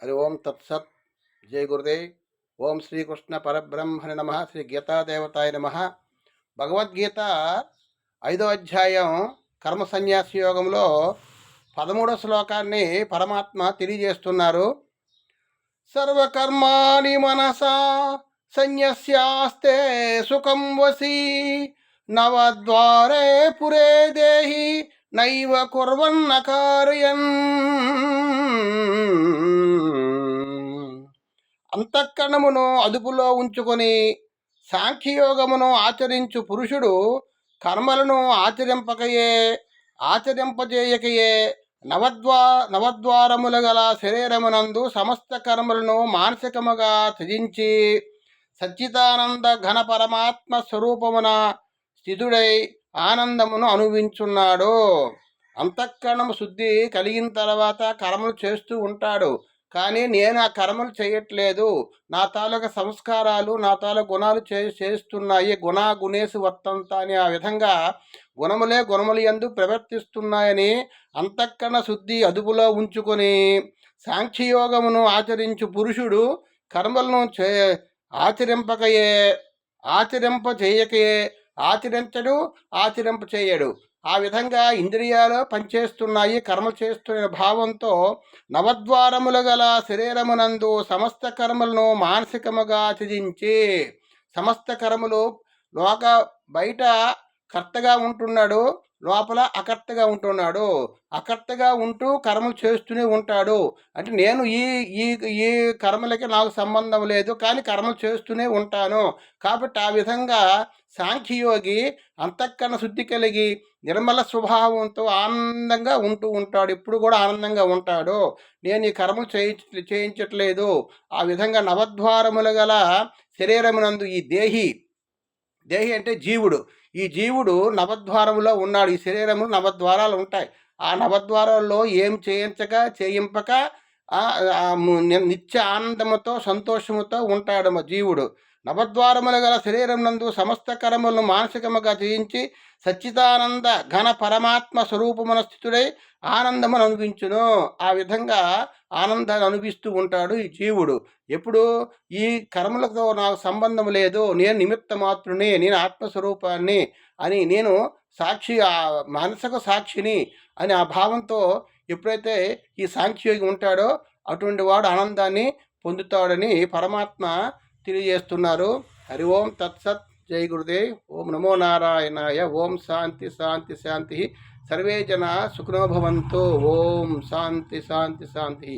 హరి ఓం తత్సత్. జై గురుదేవ్. ఓం శ్రీకృష్ణ పరబ్రహ్మణి నమ. శ్రీ గీతాదేవతాయ నమ. భగవద్గీత 5వ అధ్యాయం కర్మ సన్యాస యోగంలో 13వ శ్లోకాన్ని పరమాత్మ తెలియజేస్తున్నారు. సర్వకర్మాణి మనసా సన్యస్యాస్తే సుఖం వసి నవద్వారే పురే దేహి నైవ కుర్వన్న కార్యన్. అంతఃకరణమును అదుపులో ఉంచుకొని సాంఖ్యయోగమును ఆచరించు పురుషుడు కర్మలను ఆచరింపజేయకయే నవద్వారముల గల శరీరమునందు సమస్త కర్మలను మానసికముగా త్యజించి సచ్చిదానంద ఘన పరమాత్మ స్వరూపమున స్థితుడై ఆనందమును అనుభవించున్నాడు. అంతఃకరణము శుద్ధి కలిగిన తర్వాత కర్మలు చేస్తూ ఉంటాడు. కానీ నేను ఆ కర్మలు చేయట్లేదు, నా తాలూకా సంస్కారాలు నా తాలూకా గుణాలు చేస్తున్నాయి, గుణేసు వర్తంత అని ఆ విధంగా గుణములు యందు ప్రవర్తిస్తున్నాయని అంతఃకరణ శుద్ధి అదుపులో ఉంచుకొని సాంఖ్యయోగమును ఆచరించు పురుషుడు కర్మలను ఆచరింపచేయడు. ఆ విధంగా ఇంద్రియాలు పనిచేస్తున్నాయి, కర్మ చేస్తున్న భావంతో నవద్వారములు గల శరీరమునందు సమస్త కర్మలను మానసికముగా త్యజించి, సమస్త కర్మలు బయట కర్తగా ఉంటున్నాడు, లోపల అకర్తగా ఉంటున్నాడు. అకర్తగా ఉంటూ కర్మలు చేస్తూనే ఉంటాడు. అంటే నేను ఈ కర్మలకి నాకు సంబంధం లేదు, కానీ కర్మలు చేస్తూనే ఉంటాను. కాబట్టి ఆ విధంగా సాంఖ్యయోగి అంతఃకరణ శుద్ధి కలిగి నిర్మల స్వభావంతో ఆనందంగా ఉంటూ ఉంటాడు. ఇప్పుడు కూడా ఆనందంగా ఉంటాడు. నేను ఈ కర్మలు చేయించట్లేదు. ఆ విధంగా నవద్వారములు గల శరీరమునందు ఈ దేహి అంటే జీవుడు, ఈ జీవుడు నవద్వారములో ఉన్నాడు. ఈ శరీరము నవద్వారాలు ఉంటాయి. ఆ నవద్వారాల్లో ఏం చేయింపక నిత్య ఆనందముతో సంతోషముతో ఉంటాడు జీవుడు. నవద్వారములు గల శరీరం నందు సమస్త కర్మలను మానసికముగా జయించి సచ్చిదానంద ఘన పరమాత్మ స్వరూపమున స్థితుడై ఆనందమును అనుభవించును. ఆ విధంగా ఆనందాన్ని అనుభవిస్తూ ఉంటాడు ఈ జీవుడు. ఎప్పుడు ఈ కర్మలతో నాకు సంబంధం లేదు, నేను నిమిత్త మాత్రుని, నేను ఆత్మస్వరూపాన్ని అని, నేను సాక్షి, మనసుకు సాక్షిని అని ఆ భావంతో ఎప్పుడైతే ఈ సాంఖ్యయోగి ఉంటాడో అటువంటి వాడు ఆనందాన్ని పొందుతాడని పరమాత్మ తెలియజేస్తున్నారు. హరి ఓం తత్సత్. జై గురుదేవ్. ఓం నమో నారాయణాయ. ఓం శాంతి శాంతి శాంతి. సర్వే జన సుఖినో భవంతు. ఓం శాంతి శాంతి శాంతి.